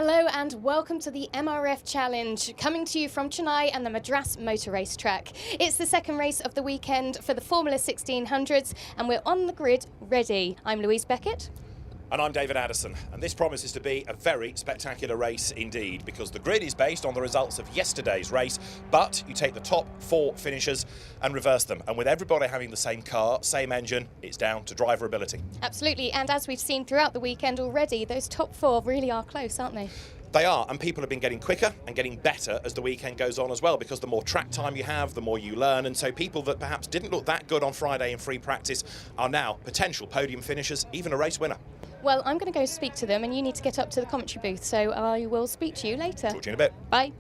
Hello and welcome to the MRF Challenge, coming to you from Chennai and the Madras Motor Race Track. It's the second race of the weekend for the Formula 1600s and we're on the grid ready. I'm Louise Beckett. And I'm David Addison, and this promises to be a very spectacular race indeed, because the grid is based on the results of yesterday's race, but you take the top 4 finishers and reverse them. And with everybody having the same car, same engine, it's down to driver ability. Absolutely, and as we've seen throughout the weekend already, those top 4 really are close, aren't they? They are, and people have been getting quicker and getting better as the weekend goes on as well, because the more track time you have, the more you learn, and so people that perhaps didn't look that good on Friday in free practice are now potential podium finishers, even a race winner. Well, I'm going to go speak to them and you need to get up to the commentary booth, so I will speak to you later. Talk to you in a bit. Bye.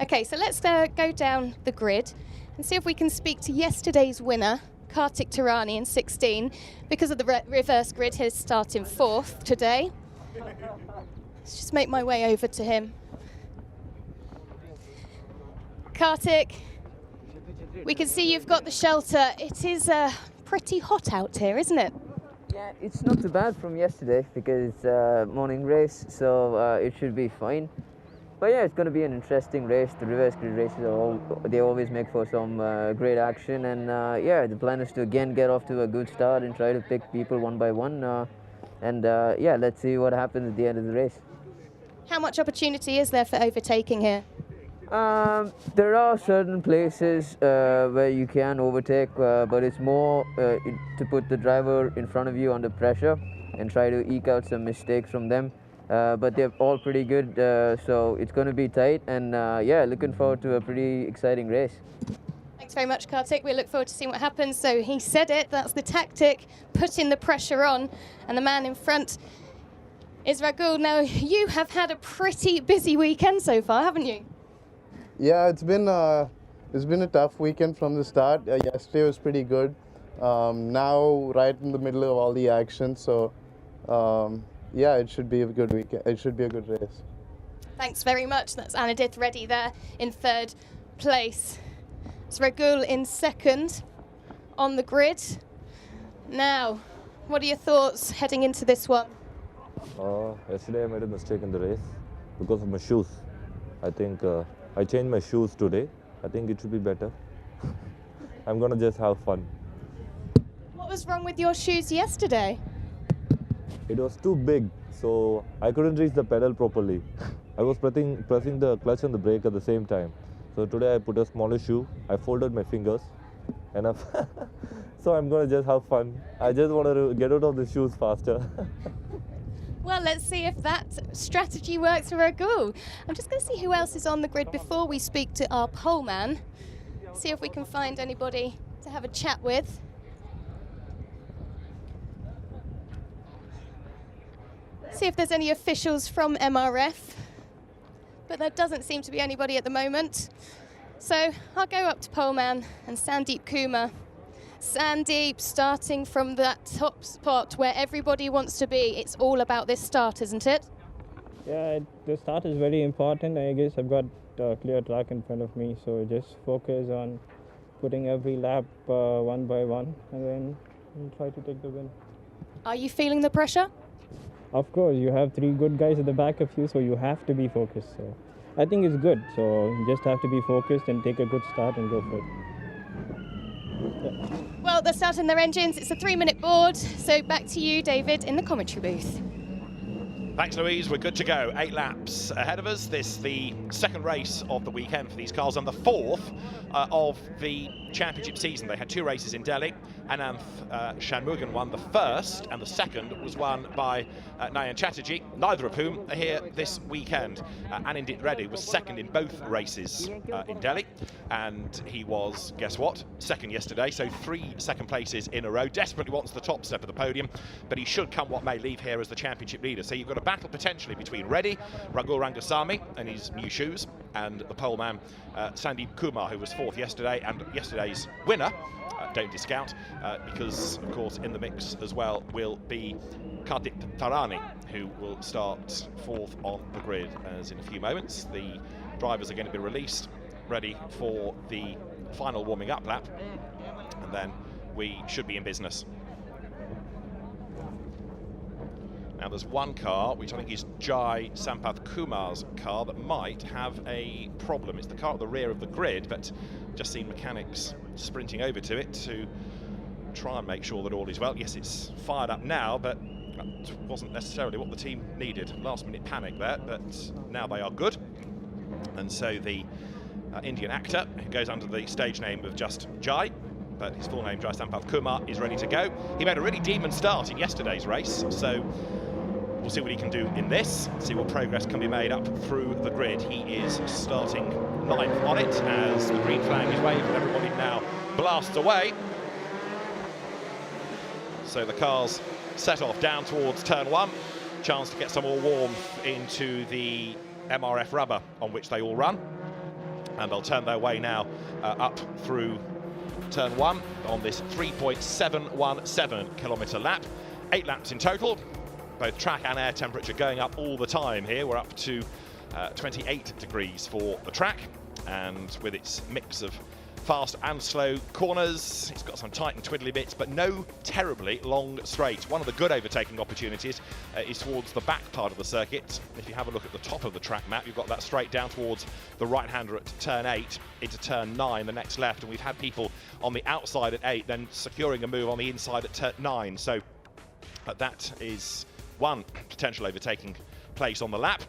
Okay, so let's go down the grid and see if we can speak to yesterday's winner, Kartik Tarani in 16. Because of the reverse grid, he's starting 4th today. Let's just make my way over to him. Kartik, we can see you've got the shelter. It is pretty hot out here, isn't it? Yeah, it's not too bad from yesterday because it's morning race, so it should be fine. But yeah, it's going to be an interesting race. The reverse grid races they always make for some great action, and yeah, the plan is to again get off to a good start and try to pick people one by one. Yeah, let's see what happens at the end of the race. How much opportunity is there for overtaking here? There are certain places where you can overtake, but it's more to put the driver in front of you under pressure and try to eke out some mistakes from them. But they're all pretty good, so it's going to be tight, and yeah, looking forward to a pretty exciting race. Thanks very much, Kartik. We look forward to seeing what happens. So he said it, that's the tactic, putting the pressure on, and the man in front is Ragul. Now, you have had a pretty busy weekend so far, haven't you? Yeah, it's been a tough weekend from the start. Yesterday was pretty good. Now, right in the middle of all the action, so yeah, it should be a good weekend. It should be a good race. Thanks very much. That's Anadith Reddy there in 3rd place. It's Ragul in 2nd on the grid. Now, what are your thoughts heading into this one? Yesterday I made a mistake in the race because of my shoes. I think I changed my shoes today. I think it should be better. I'm gonna just have fun. What was wrong with your shoes yesterday? It was too big, so I couldn't reach the pedal properly. I was pressing the clutch and the brake at the same time. So today I put a smaller shoe. I folded my fingers, and so I'm gonna just have fun. I just want to get out of the shoes faster. Well, let's see if that strategy works for Ragul. I'm just going to see who else is on the grid before we speak to our pole man. See if we can find anybody to have a chat with. See if there's any officials from MRF. But there doesn't seem to be anybody at the moment. So I'll go up to pole man and Sandeep Kumar. Sandeep, starting from that top spot where everybody wants to be. It's all about this start, isn't it? Yeah, the start is very important. I guess I've got a clear track in front of me, so just focus on putting every lap one by one, and then try to take the win. Are you feeling the pressure? Of course, you have 3 good guys at the back of you, so you have to be focused. So I think it's good. So you just have to be focused and take a good start and go for it. Yeah. Well, they're starting their engines. It's a 3-minute board. So back to you, David, in the commentary booth. Thanks, Louise. We're good to go. 8 laps ahead of us. This the second race of the weekend for these cars and the 4th of the championship season. They had 2 races in Delhi. Ananth Shanmugan won the first, and the second was won by Nayan Chatterjee, neither of whom are here this weekend. Anindit Reddy was second in both races in Delhi, and he was, guess what, second yesterday, so 3 second places in a row. Desperately wants the top step of the podium, but he should come what may leave here as the championship leader. So you've got a battle potentially between Reddy, Ragul Rangasamy and his new shoes, and the pole man Sandeep Kumar, who was 4th yesterday, and yesterday's winner, don't discount, because of course in the mix as well will be Kartik Tarani, who will start 4th on the grid, as in a few moments the drivers are going to be released, ready for the final warming up lap, and then we should be in business. Now there's one car, which I think is Jai Sampath Kumar's car, that might have a problem. It's the car at the rear of the grid, but just seen mechanics sprinting over to it to try and make sure that all is well. Yes, it's fired up now, but that wasn't necessarily what the team needed. Last minute panic there, but now they are good. And so the Indian actor, who goes under the stage name of just Jai, but his full name, Jai Sampath Kumar, is ready to go. He made a really demon start in yesterday's race, so we'll see what he can do in this, see what progress can be made up through the grid. He is starting 9th on it as the green flag is waved and everybody now blasts away. So the cars set off down towards turn 1, chance to get some more warmth into the MRF rubber on which they all run. And they'll turn their way now up through turn 1 on this 3.717 kilometre lap. 8 laps in total, both track and air temperature going up all the time here. We're up to 28 degrees for the track, and with its mix of fast and slow corners, it's got some tight and twiddly bits, but no terribly long straights. One of the good overtaking opportunities is towards the back part of the circuit. If you have a look at the top of the track map, you've got that straight down towards the right-hander at turn 8 into turn 9, the next left, and we've had people on the outside at 8 then securing a move on the inside at turn 9. So that is one potential overtaking place on the lap.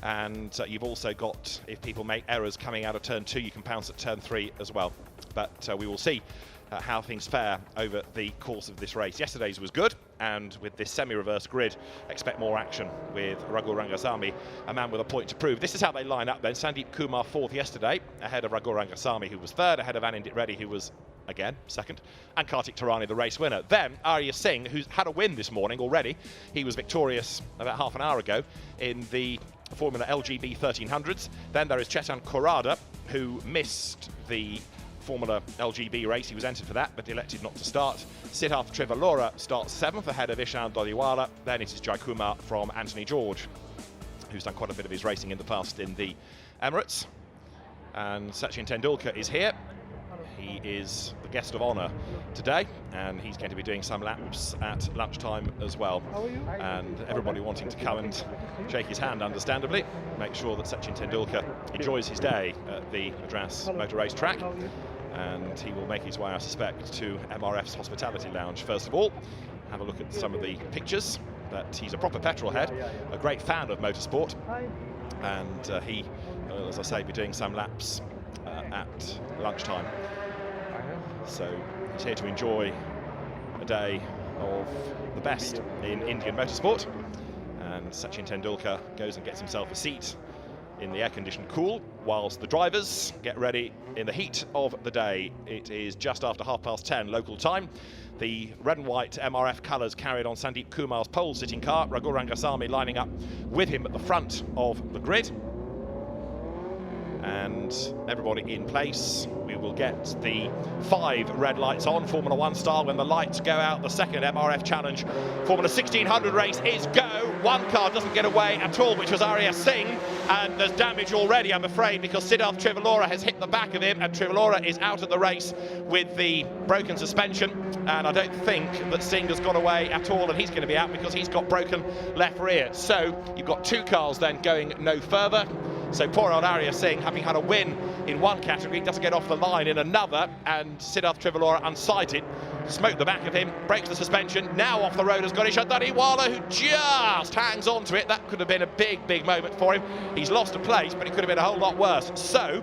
And you've also got, if people make errors coming out of turn 2, you can pounce at turn 3 as well. But we will see how things fare over the course of this race. Yesterday's was good, and with this semi-reverse grid, expect more action with Raghu Rangasamy, a man with a point to prove. This is how they line up then. Sandeep Kumar 4th yesterday, ahead of Raghu Rangasamy, who was 3rd, ahead of Anindit Reddy, who was again 2nd, and Kartik Tarani, the race winner. Then Arya Singh, who's had a win this morning already. He was victorious about half an hour ago in the Formula LGB 1300s. Then there is Chetan Korada, who missed the Formula LGB race. He was entered for that, but elected not to start. Siddharth Trivalora starts 7th, ahead of Ishan Dodiwala. Then it is Jai Kumar from Anthony George, who's done quite a bit of his racing in the past in the Emirates. And Sachin Tendulkar is here. He is the guest of honour today, and he's going to be doing some laps at lunchtime as well. And everybody wanting to come and shake his hand, understandably, make sure that Sachin Tendulkar enjoys his day at the Madras Motor Race Track. And he will make his way, I suspect, to MRF's Hospitality Lounge first of all. Have a look at some of the pictures. But he's a proper petrol head, a great fan of motorsport, and he will, as I say, be doing some laps at lunchtime. So he's here to enjoy a day of the best in Indian motorsport. And Sachin Tendulkar goes and gets himself a seat in the air-conditioned cool, whilst the drivers get ready in the heat of the day. It is just after 10:30 local time. The red and white MRF colours carried on Sandeep Kumar's pole-sitting car. Raghu Rangasamy lining up with him at the front of the grid. And everybody in place. We will get the 5 red lights on, Formula 1 style. When the lights go out, the second MRF Challenge Formula 1600 race is go. One car doesn't get away at all, which was Arya Singh, and there's damage already, I'm afraid, because Siddharth Trivalora has hit the back of him, and Trivalora is out of the race with the broken suspension. And I don't think that Singh has got away at all, and he's going to be out because he's got broken left rear. So you've got 2 cars then going no further. So poor old Arya Singh, having had a win in one category, doesn't get off the line in another, and Siddharth Trivalora unsighted, smoked the back of him, breaks the suspension, now off the road has got Ishan Dodiwala, who just hangs on to it. That could have been a big moment for him. He's lost a place, but it could have been a whole lot worse. So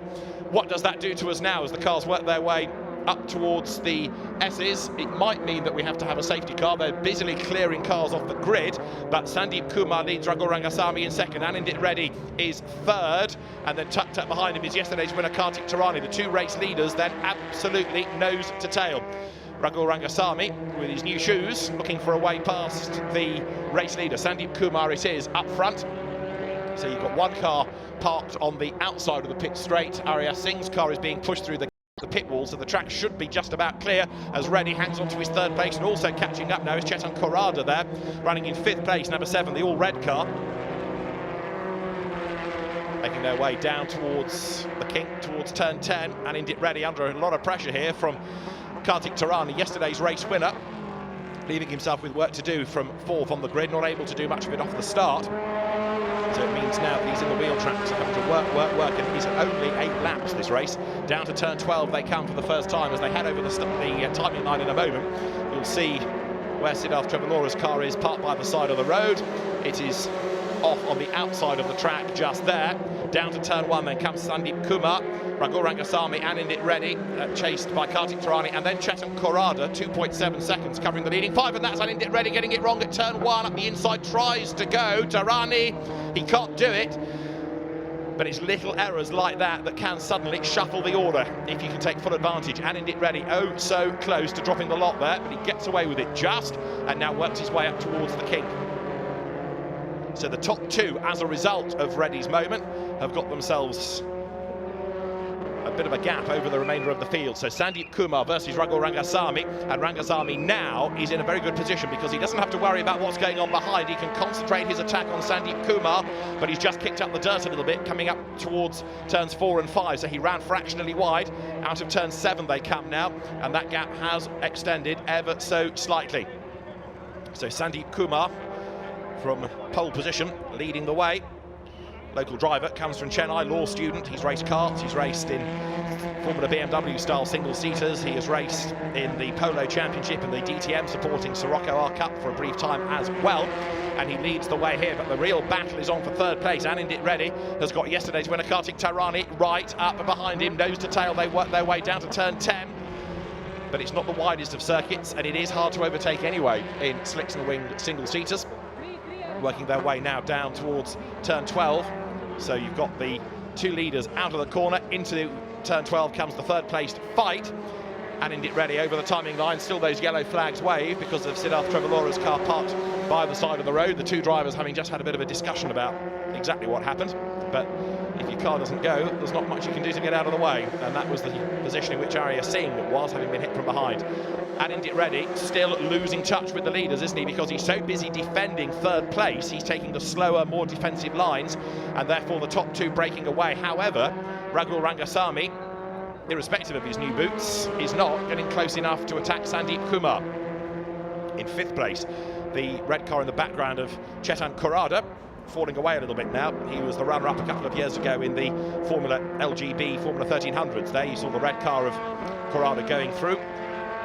what does that do to us now as the cars work their way up towards the S's? It might mean that we have to have a safety car. They're busily clearing cars off the grid, but Sandeep Kumar leads Raghu Rangasamy in 2nd. Anindit Reddy is 3rd, and then tucked up behind him is yesterday's winner Kartik Tarani. The 2 race leaders then absolutely nose to tail. Raghu Rangasamy with his new shoes looking for a way past the race leader. Sandeep Kumar it is up front. So you've got one car parked on the outside of the pit straight. Arya Singh's car is being pushed through the pit wall, so the track should be just about clear as Reddy hangs on to his 3rd place. And also catching up now is Chetan Korada there, running in 5th place, number 7, the all-red car. Making their way down towards the kink, towards turn 10. Anindit Reddy under a lot of pressure here from Kartik Tarani, yesterday's race winner. leaving himself with work to do from 4th on the grid, not able to do much of it off the start. So it means now that he's in the wheel tracks, having to work, and he's only 8 laps this race. Down to turn 12 they come for the first time as they head over the timing line in a moment. You'll see where Siddharth Trevallora's car is parked by the side of the road. It is off on the outside of the track just there. Down to turn 1 then comes Sandeep Kumar, Raghu Rangasamy and Indit Reddy, chased by Kartik Tarani, and then Chetan Korada, 2.7 seconds covering the leading 5, and that's Indit Reddy getting it wrong at turn 1 up the inside, tries to go. Tarani, he can't do it, but it's little errors like that that can suddenly shuffle the order if you can take full advantage. And Indit Reddy, oh so close to dropping the lot there, but he gets away with it just, and now works his way up towards the kink. So the top 2, as a result of Reddy's moment, have got themselves a bit of a gap over the remainder of the field. So Sandeep Kumar versus Raghu Rangasamy, and Rangasamy now is in a very good position because he doesn't have to worry about what's going on behind. He can concentrate his attack on Sandeep Kumar, but he's just kicked up the dirt a little bit coming up towards turns 4 and 5, so he ran fractionally wide. Out of turn 7 they come now, and that gap has extended ever so slightly. So Sandeep Kumar from pole position leading the way. Local driver, comes from Chennai, law student. He's raced karts, he's raced in Formula BMW style single-seaters. He has raced in the Polo Championship and the DTM supporting Sirocco R Cup for a brief time as well. And he leads the way here, but the real battle is on for 3rd place. Anindit Reddy has got yesterday's winner Kartik Tarani right up behind him, nose to tail. They work their way down to turn 10. But it's not the widest of circuits, and it is hard to overtake anyway in slicks and winged single-seaters. Working their way now down towards turn 12. So you've got the 2 leaders out of the corner. Into turn 12 comes the 3rd placed fight. And Indit Reddy over the timing line. Still those yellow flags wave because of Siddharth Trevallora's car parked by the side of the road. The 2 drivers having just had a bit of a discussion about exactly what happened. But if your car doesn't go, there's not much you can do to get out of the way. And that was the position in which Arya Singh was, having been hit from behind. And Indit Reddy still losing touch with the leaders, isn't he? Because he's so busy defending 3rd place, he's taking the slower, more defensive lines, and therefore the top 2 breaking away. However, Raghu Rangasamy, irrespective of his new boots, is not getting close enough to attack Sandeep Kumar. In 5th place, the red car in the background of Chetan Korada, falling away a little bit now. He was the runner-up a couple of years ago in the Formula Formula 1300s. There you saw the red car of Korada going through.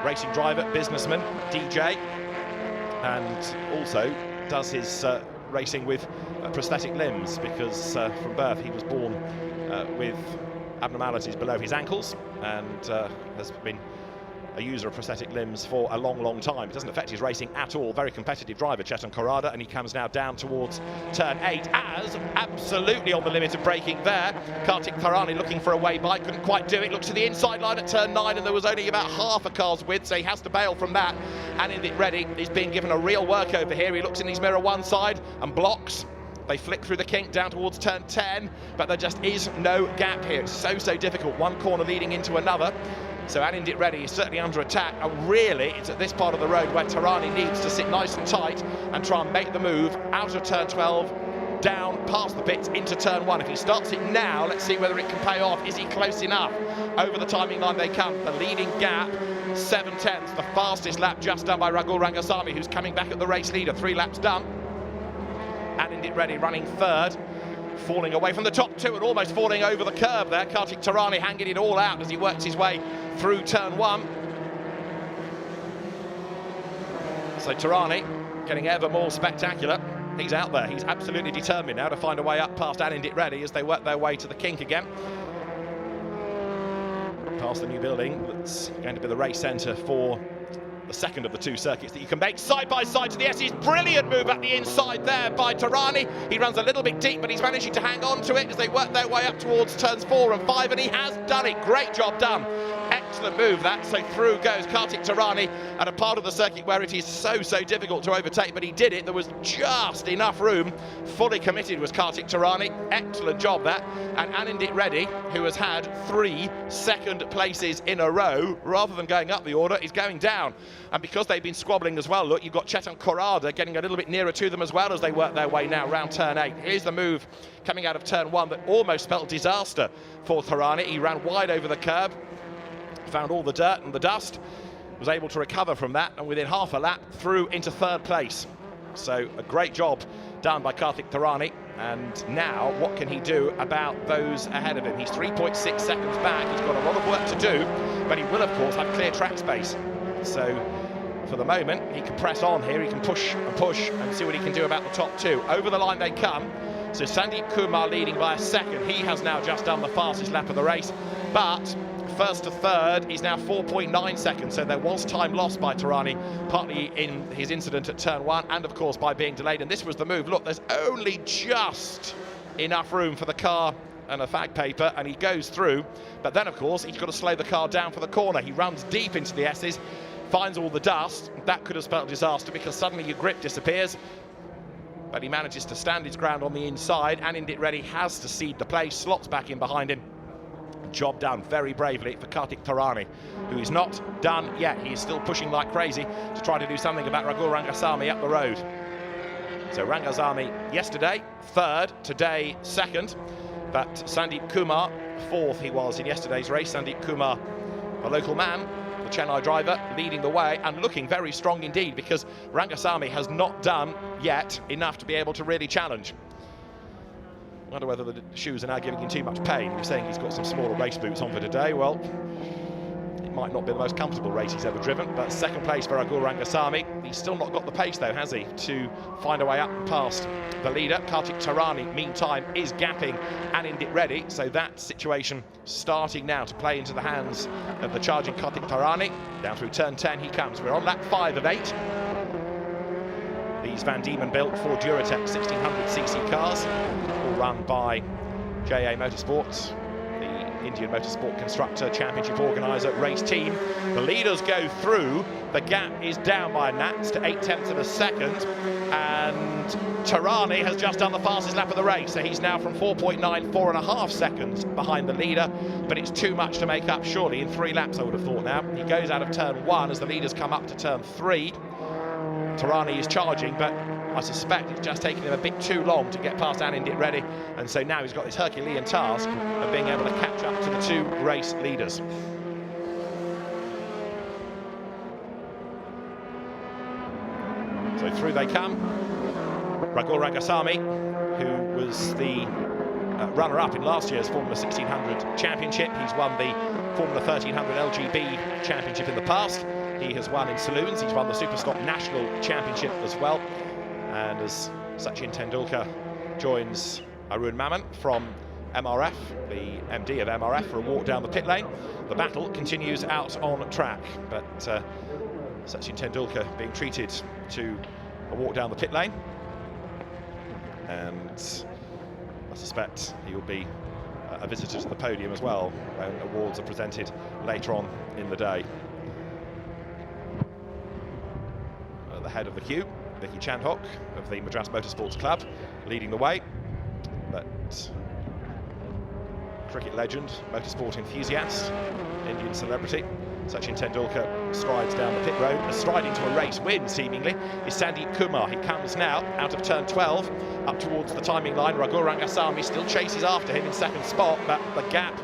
Racing driver, businessman, DJ, and also does his racing with prosthetic limbs because from birth he was born with abnormalities below his ankles and has been a user of prosthetic limbs for a long time. It doesn't affect his racing at all. Very competitive driver, Chetan Korada, and he comes now down towards turn 8 as absolutely on the limit of braking there. Kartik Tarani looking for a way by, couldn't quite do it. Looks to the inside line at turn 9 and there was only about half a car's width, so he has to bail from that. And Indit Reddy is being given a real work over here. He looks in his mirror one side and blocks. They flick through the kink down towards turn 10, but there just is no gap here. It's so difficult. One corner leading into another. So Anindit Reddy is certainly under attack, and really it's at this part of the road where Tarani needs to sit nice and tight and try and make the move out of turn 12, down past the pits into turn 1. If he starts it now, let's see whether it can pay off. Is he close enough? Over the timing line they come. The leading gap, 7/10, the fastest lap just done by Raghu Rangasamy, who's coming back at the race leader. 3 laps done. Anindit Reddy running 3rd. Falling away from the top 2 and almost falling over the curb there. Kartik Tarani hanging it all out as he works his way through turn 1. So Tarani getting ever more spectacular. He's out there. He's absolutely determined now to find a way up past Anindit Reddy as they work their way to the kink again. Past the new building that's going to be the race centre for the second of the 2 circuits that you can make side by side to the S's. Brilliant move at the inside there by Tarani. He runs a little bit deep, but he's managing to hang on to it as they work their way up towards turns 4 and 5, and he has done it. Great job done. Excellent move that. So through goes Kartik Tarani at a part of the circuit where it is so difficult to overtake, but he did it. There was just enough room. Fully committed was Kartik Tarani. Excellent job that. And Anindit Reddy, who has had 3 second places in a row, rather than going up the order, is going down. And because they've been squabbling as well, look, you've got Chetan Korada getting a little bit nearer to them as well as they work their way now round turn 8. Here's the move coming out of turn 1 that almost spelled disaster for Tarani. He ran wide over the curb, found all the dirt and the dust, was able to recover from that, and within half a lap through into third place. So a great job done by Kartik Tarani. And now what can he do about those ahead of him? He's 3.6 seconds back. He's got a lot of work to do, but he will of course have clear track space. So for the moment he can press on here, he can push and see what he can do about the top two. Over the line they come. So Sandeep Kumar leading by a second. He has now just done the fastest lap of the race, but first to third, he's now 4.9 seconds, so there was time lost by Tarani, partly in his incident at turn one, and of course by being delayed, and this was the move. Look, there's only just enough room for the car and a fag paper, and he goes through, but then of course he's got to slow the car down for the corner. He runs deep into the S's, finds all the dust. That could have spelled disaster because suddenly your grip disappears, but he manages to stand his ground on the inside, and Indit Reddy has to cede the place, slots back in behind him. Job done very bravely for Kartik Tarani, who is not done yet. He is still pushing like crazy to try to do something about Raghu Rangasamy up the road. So Rangasamy yesterday third, today second, but Sandeep Kumar fourth he was in yesterday's race. Sandeep Kumar, a local man, the Chennai driver, leading the way and looking very strong indeed, because Rangasamy has not done yet enough to be able to really challenge. I wonder whether the shoes are now giving him too much pain. He's saying he's got some smaller race boots on for today. Well, it might not be the most comfortable race he's ever driven, but second place for Raghu Rangasamy. He's still not got the pace though, has he, to find a way up and past the leader. Kartik Tarani, meantime, is gapping and Indit Reddy, so that situation starting now to play into the hands of the charging Kartik Tarani. Down through turn 10 he comes. We're on lap 5 of 8. These Van Diemen built Ford Duratec 1600cc cars, all run by JA Motorsports, the Indian Motorsport Constructor Championship organiser race team. The leaders go through, the gap is down by a gnats to 0.8 of a second, and Tarani has just done the fastest lap of the race, so he's now from 4.9, 4.5 seconds behind the leader, but it's too much to make up surely in 3 laps I would have thought now. He goes out of turn 1 as the leaders come up to turn 3. Tarani is charging, but I suspect it's just taking him a bit too long to get past Indit Reddy, and so now he's got this Herculean task of being able to catch up to the 2 race leaders. So through they come. Raghu Rangasamy, who was the runner-up in last year's Formula 1600 Championship. He's won the Formula 1300 LGB Championship in the past. He has won in saloons, he's won the Superstock National Championship as well. And as Sachin Tendulkar joins Arun Maman from MRF, the MD of MRF, for a walk down the pit lane, the battle continues out on track. But Sachin Tendulkar being treated to a walk down the pit lane. And I suspect he will be a visitor to the podium as well when awards are presented later on in the day. At the head of the queue, Vicky Chandhok of the Madras Motorsports Club leading the way, but cricket legend, motorsport enthusiast, Indian celebrity Sachin Tendulkar strides down the pit road. Striding to a race win, seemingly, is Sandeep Kumar. He comes now out of turn 12 up towards the timing line. Raghu Rangasamy still chases after him in second spot, but the gap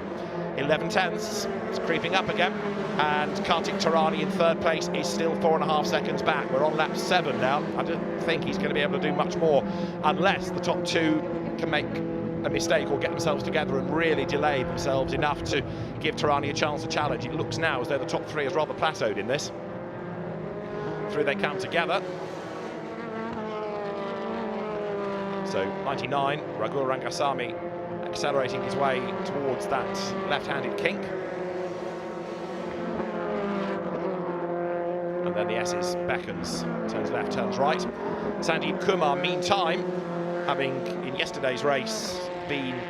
11 tenths is creeping up again, and Kartik Tarani in third place is still 4.5 seconds back. We're on lap 7 now. I don't think he's going to be able to do much more unless the top 2 can make a mistake or get themselves together and really delay themselves enough to give Tarani a chance to challenge. It looks now as though the top 3 has rather plateaued in this. Through they come together. So 99, Raghu Rangasamy accelerating his way towards that left-handed kink. And then the S's beckons, turns left, turns right. Sandeep Kumar, meantime, having in yesterday's race been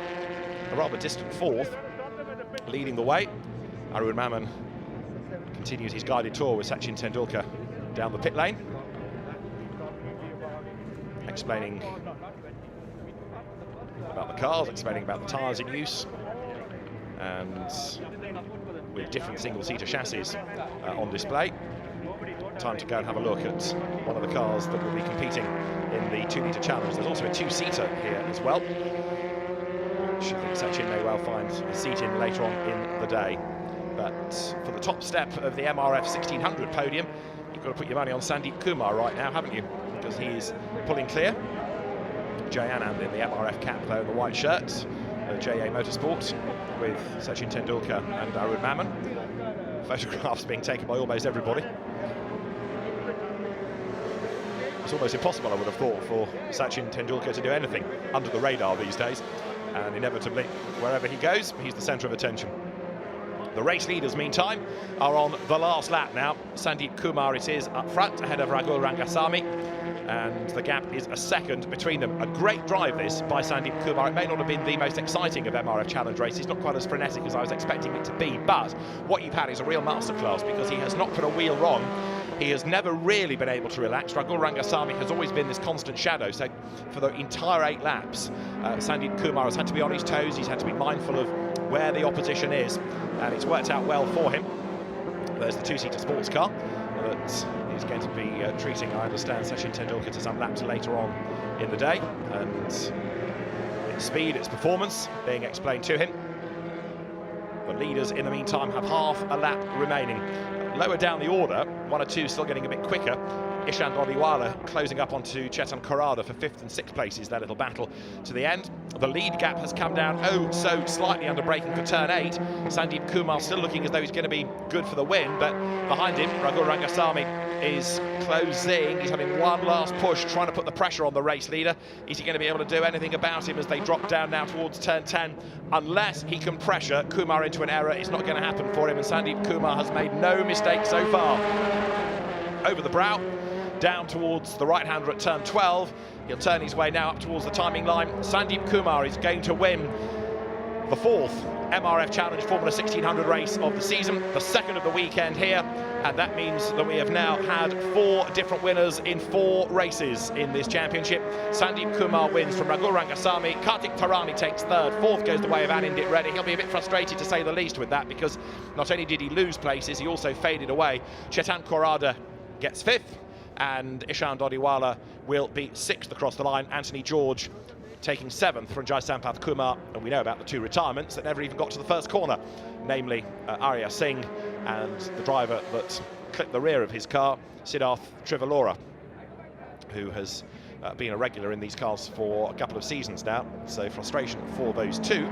a rather distant 4th, leading the way. Arun Maman continues his guided tour with Sachin Tendulkar down the pit lane, explaining about the cars, explaining about the tyres in use, and with different single-seater chassis on display. Time to go and have a look at one of the cars that will be competing in the 2-litre challenge. There's also a 2-seater here as well, which I think Sachin may well find a seat in later on in the day. But for the top step of the MRF1600 podium, you've got to put your money on Sandeep Kumar right now, haven't you? Because he is pulling clear. Jay Anand in the MRF cap, though, in the white shirt. JA Motorsport with Sachin Tendulkar and Arun Maman. Photographs being taken by almost everybody. It's almost impossible, I would have thought, for Sachin Tendulkar to do anything under the radar these days. And inevitably, wherever he goes, he's the centre of attention. The race leaders, meantime, are on the last lap now. Sandeep Kumar it is up front, ahead of Ragul Rangasamy. And the gap is a second between them. A great drive this by Sandeep Kumar. It may not have been the most exciting of MRF Challenge races, not quite as frenetic as I was expecting it to be, but what you've had is a real masterclass because he has not put a wheel wrong. He has never really been able to relax. Ragul Rangasamy has always been this constant shadow, so for the entire 8 laps, Sandeep Kumar has had to be on his toes, he's had to be mindful of where the opposition is, and it's worked out well for him. There's the 2-seater sports car that is going to be treating, I understand, Sachin Tendulkar to some laps later on in the day, and its speed, its performance being explained to him. The leaders, in the meantime, have half a lap remaining. Lower down the order, 1 or 2 still getting a bit quicker. Ishant Odiwala closing up onto Chetan Korada for 5th and 6th places, their little battle to the end. The lead gap has come down oh so slightly under braking for turn 8. Sandeep Kumar still looking as though he's going to be good for the win, but behind him, Ragul Rangasamy is closing. He's having one last push, trying to put the pressure on the race leader. Is he going to be able to do anything about him as they drop down now towards turn 10? Unless he can pressure Kumar into an error, it's not going to happen for him, and Sandeep Kumar has made no mistake so far. Over the brow, down towards the right-hander at turn 12. He'll turn his way now up towards the timing line. Sandeep Kumar is going to win the 4th MRF Challenge Formula 1600 race of the season, the 2nd of the weekend here, and that means that we have now had 4 different winners in 4 races in this championship. Sandeep Kumar wins from Ragul Rangasamy, Kartik Tarani takes 3rd, 4th goes the way of Anindit Reddy. He'll be a bit frustrated to say the least with that, because not only did he lose places, he also faded away. Chetan Korada gets 5th, and Ishant Odiwala will be 6th across the line. Anthony George taking 7th from Jai Sampath Kumar, and we know about the 2 retirements that never even got to the first corner, namely Arya Singh and the driver that clipped the rear of his car, Siddharth Trivalora, who has been a regular in these cars for a couple of seasons now. So frustration for those 2,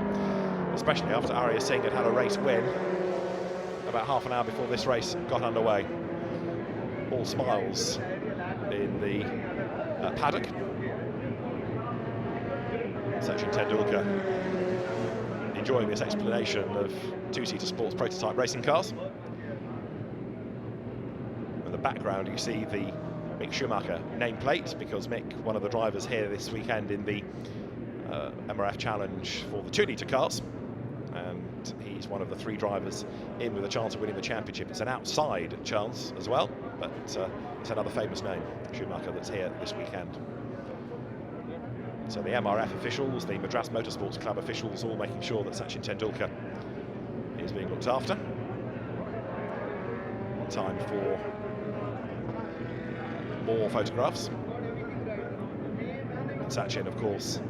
especially after Arya Singh had had a race win about half an hour before this race got underway. All smiles in the paddock. Sachin Tendulkar enjoying this explanation of 2-seater sports prototype racing cars. In the background you see the Mick Schumacher nameplate, because Mick, one of the drivers here this weekend in the MRF Challenge for the 2-litre cars, and he's one of the 3 drivers in with a chance of winning the championship. It's an outside chance as well, but it's another famous name, Schumacher, that's here this weekend. So the MRF officials, the Madras Motorsports Club officials, all making sure that Sachin Tendulkar is being looked after. Time for more photographs. And Sachin, of course,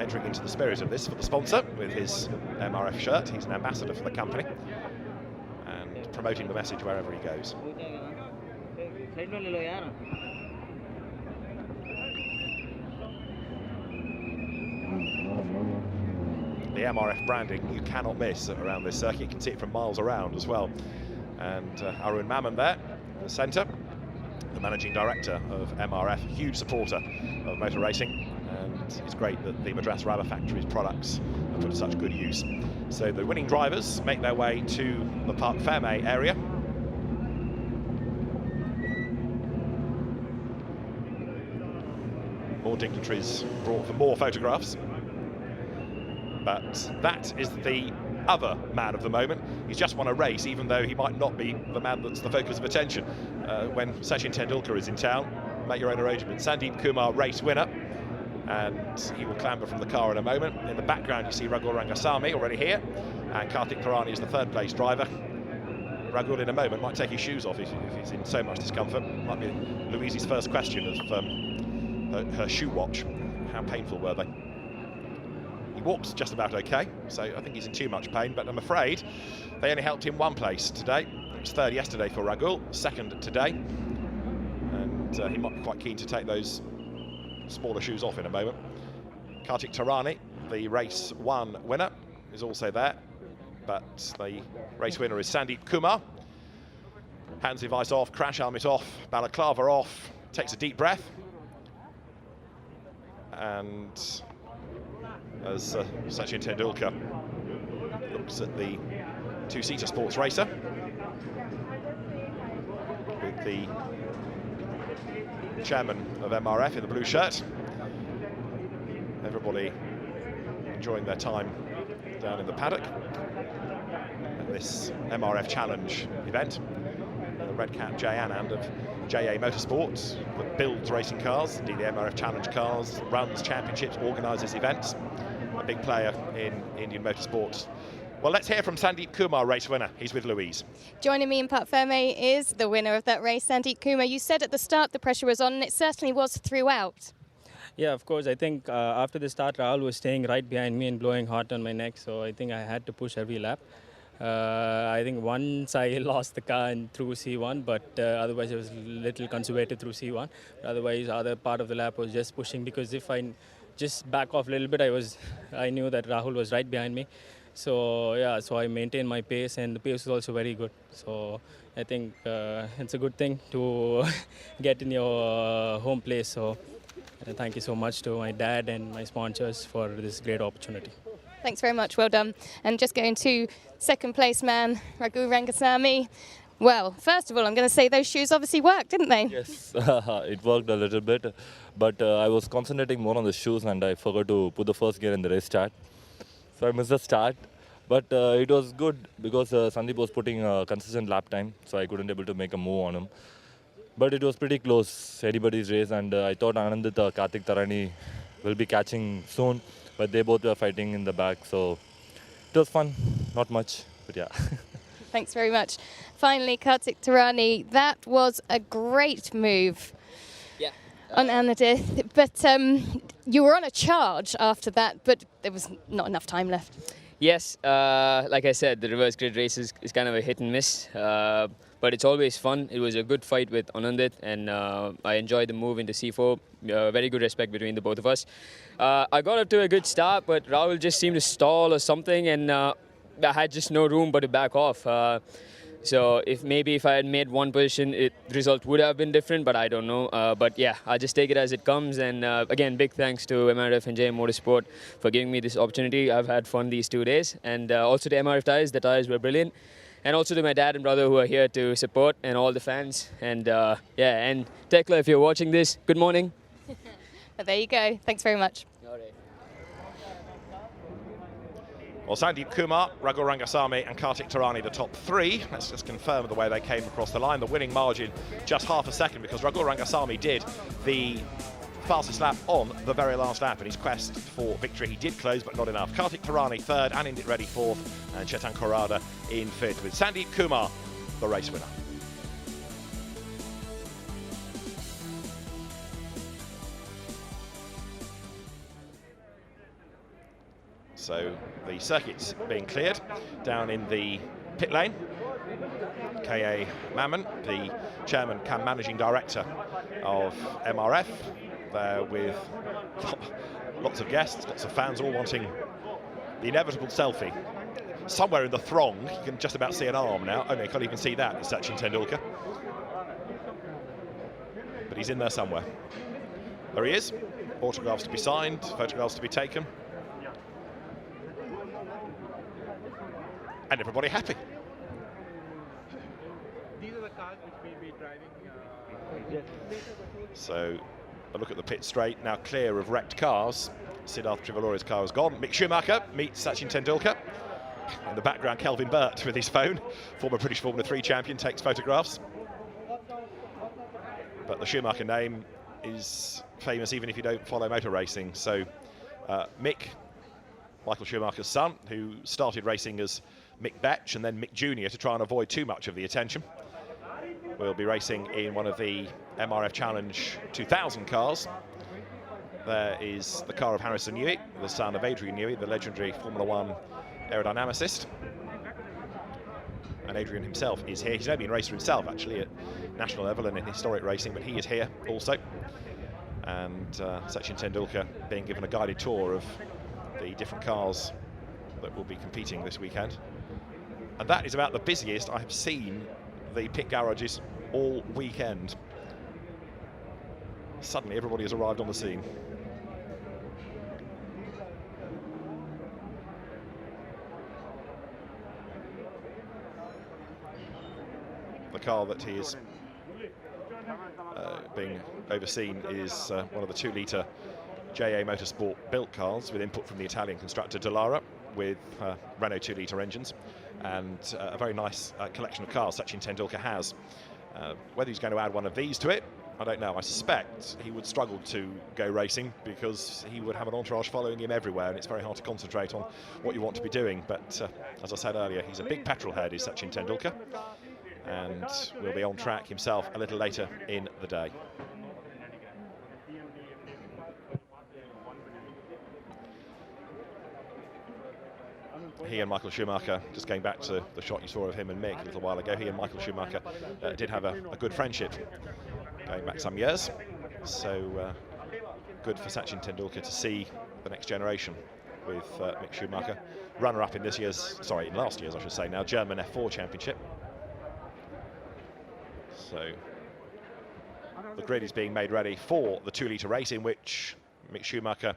entering into the spirit of this for the sponsor with his MRF shirt. He's an ambassador for the company and promoting the message wherever he goes. The MRF branding you cannot miss around this circuit. You can see it from miles around as well. And Arun Maman there in the centre, the managing director of MRF, huge supporter of motor racing, and it's great that the Madras Rubber Factory's products are put to such good use. So the winning drivers make their way to the Parc Fermé area. More dignitaries brought for more photographs. But that is the other man of the moment. He's just won a race, even though he might not be the man that's the focus of attention when Sachin Tendulkar is in town. Make your own arrangement. Sandeep Kumar, race winner, and he will clamber from the car in a moment. In the background you see Ragul Rangasamy already here, and Kartik Tarani is the 3rd place driver. Ragul in a moment might take his shoes off if he's in so much discomfort. Might be Louise's first question of her shoe watch. How painful were they? He walks just about okay, so I think he's in too much pain, but I'm afraid they only helped him one place today. It was third yesterday for Rahul, second today, and he might be quite keen to take those smaller shoes off in a moment. Kartik Tarani, the race 1 winner, is also there, but the race winner is Sandeep Kumar. Hands device off, crash helmet off, balaclava off, takes a deep breath. And as Sachin Tendulkar looks at the two-seater sports racer with the chairman of MRF in the blue shirt, everybody enjoying their time down in the paddock at this MRF Challenge event. The red cap Jay Anand of JA Motorsports that builds racing cars, indeed the MRF Challenge cars, runs championships, organises events, a big player in Indian motorsports. Well, let's hear from Sandeep Kumar, race winner. He's with Louise. Joining me in Parc Ferme is the winner of that race, Sandeep Kumar. You said at the start the pressure was on, and it certainly was throughout. Yeah, of course. I think after the start, Rahul was staying right behind me and blowing hot on my neck, so I think I had to push every lap. I think once I lost the car and through C1, but otherwise I was a little conservative through C1. Otherwise, other part of the lap was just pushing, because if I just back off a little bit, I knew that Rahul was right behind me. So yeah, so I maintained my pace, and the pace was also very good. So I think it's a good thing to get in your home place. So thank you so much to my dad and my sponsors for this great opportunity. Thanks very much, well done. And just going to second place man, Raghu Rangasamy. Well, first of all, I'm going to say those shoes obviously worked, didn't they? Yes, it worked a little bit, but I was concentrating more on the shoes and I forgot to put the first gear in the race start. So I missed the start, but it was good because Sandeep was putting a consistent lap time, so I couldn't able to make a move on him. But it was pretty close, anybody's race, and I thought Anandit, Kartik Tarani will be catching soon, but they both were fighting in the back, so it was fun, not much, but yeah. Thanks very much. Finally, Kartik Tarani, that was a great move. Yeah. On Anandit, but you were on a charge after that, but there was not enough time left. Yes, like I said, the reverse grid race is kind of a hit and miss, but it's always fun. It was a good fight with Anandit, and I enjoyed the move into C4. Very good respect between the both of us. I got up to a good start, but Rahul just seemed to stall or something, and I had just no room but to back off. So if I had made one position, the result would have been different, but I don't know. But yeah, I'll just take it as it comes. And again, big thanks to MRF and JA Motorsport for giving me this opportunity. I've had fun these 2 days. And also to MRF Tyres, the tyres were brilliant. And also to my dad and brother who are here to support, and all the fans. And yeah, and Tekla, if you're watching this, good morning. But there you go. Thanks very much. All right. Well, Sandeep Kumar, Raghu Rangasamy and Kartik Tarani, the top 3. Let's just confirm the way they came across the line. The winning margin, just half a second, because Raghu Rangasamy did the fastest lap on the very last lap in his quest for victory. He did close, but not enough. Kartik Tarani third, Anindit Reddy fourth, and Chetan Korada in fifth, with Sandeep Kumar the race winner. So the circuit's being cleared down in the pit lane. K.A. Mammon, the chairman cum managing director of MRF, there with lots of guests, lots of fans all wanting the inevitable selfie. Somewhere in the throng, you can just about see an arm now. Oh no, you can't even see that, it's Sachin Tendulkar. But he's in there somewhere. There he is. Autographs to be signed, photographs to be taken. And everybody happy. These are the cars which we'll be driving. So a look at the pit straight, now clear of wrecked cars. Siddharth Trivalore's car is gone. Mick Schumacher meets Sachin Tendulkar. In the background, Kelvin Burt with his phone. Former British Formula 3 champion takes photographs. But the Schumacher name is famous even if you don't follow motor racing. So Mick, Michael Schumacher's son, who started racing as Mick Betch and then Mick Jr. to try and avoid too much of the attention, will be racing in one of the MRF Challenge 2000 cars there is the car of Harrison Newey, the son of Adrian Newey, the legendary Formula One aerodynamicist. And Adrian himself is here. He's never been a racer himself, actually, at national level and in historic racing, but he is here also. And Sachin Tendulkar being given a guided tour of the different cars that will be competing this weekend. And that is about the busiest I have seen the pit garages all weekend. Suddenly everybody has arrived on the scene. The car that he is being overseen is one of the 2-litre JA Motorsport built cars with input from the Italian constructor Dallara with Renault 2-litre engines, and a very nice collection of cars Sachin Tendulkar has. Whether he's going to add one of these to it, I don't know. I suspect he would struggle to go racing because he would have an entourage following him everywhere, and it's very hard to concentrate on what you want to be doing. But as I said earlier, he's a big petrol head, is Sachin Tendulkar, and will be on track himself a little later in the day. He and Michael Schumacher, just going back to the shot you saw of him and Mick a little while ago, he and Michael Schumacher did have a good friendship going back some years. So good for Sachin Tendulkar to see the next generation with Mick Schumacher, runner-up in last year's, I should say now, German F4 Championship. So the grid is being made ready for the 2-litre race in which Mick Schumacher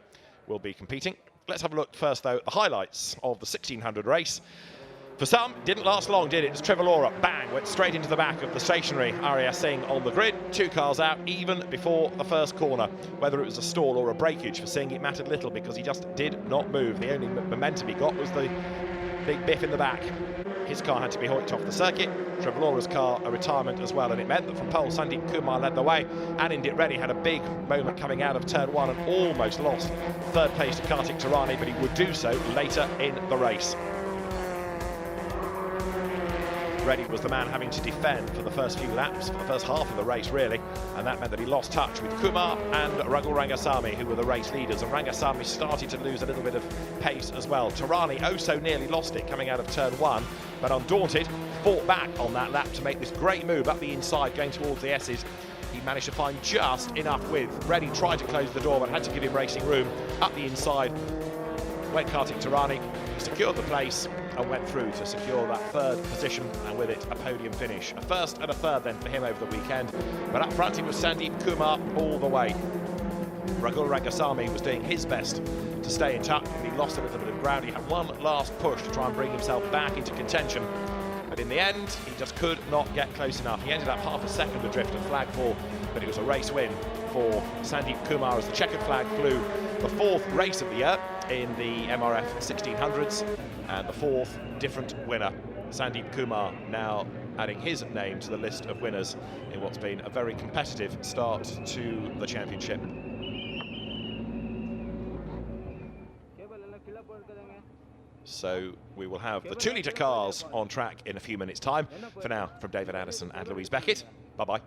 will be competing. Let's have a look first, though, at the highlights of the 1600 race. For some, didn't last long, did it? It's Trevor Laura, bang, went straight into the back of the stationary Arya Singh on the grid. 2 cars out, even before the first corner. Whether it was a stall or a breakage for Singh, it mattered little because he just did not move. The only momentum he got was the big biff in the back. His car had to be hoiked off the circuit. Trevor Laura's car, a retirement as well, and it meant that from pole, Sandeep Kumar led the way. Anindit Reddy had a big moment coming out of turn 1 and almost lost third place to Kartik Tarani, but he would do so later in the race. Reddy was the man having to defend for the first few laps, for the first half of the race really, and that meant that he lost touch with Kumar and Raghu Rangasamy, who were the race leaders, and Rangasamy started to lose a little bit of pace as well. Tarani oh so nearly lost it coming out of turn 1, but undaunted, fought back on that lap to make this great move up the inside going towards the S's. He managed to find just enough width. Reddy tried to close the door but had to give him racing room. Up the inside went Kartik Tarani, he secured the place and went through to secure that third position, and with it a podium finish. A first and a third then for him over the weekend, but up front it was Sandeep Kumar all the way. Raghu Rangasamy was doing his best to stay in touch, and he lost a little bit of ground. He had one last push to try and bring himself back into contention, but in the end he just could not get close enough. He ended up half a second adrift at flag 4, but it was a race win for Sandeep Kumar as the checkered flag flew. The 4th race of the year in the MRF 1600s, and the 4th different winner. Sandeep Kumar now adding his name to the list of winners in what's been a very competitive start to the championship. So we will have the 2-litre cars on track in a few minutes' time. For now, from David Addison and Louise Beckett, bye-bye.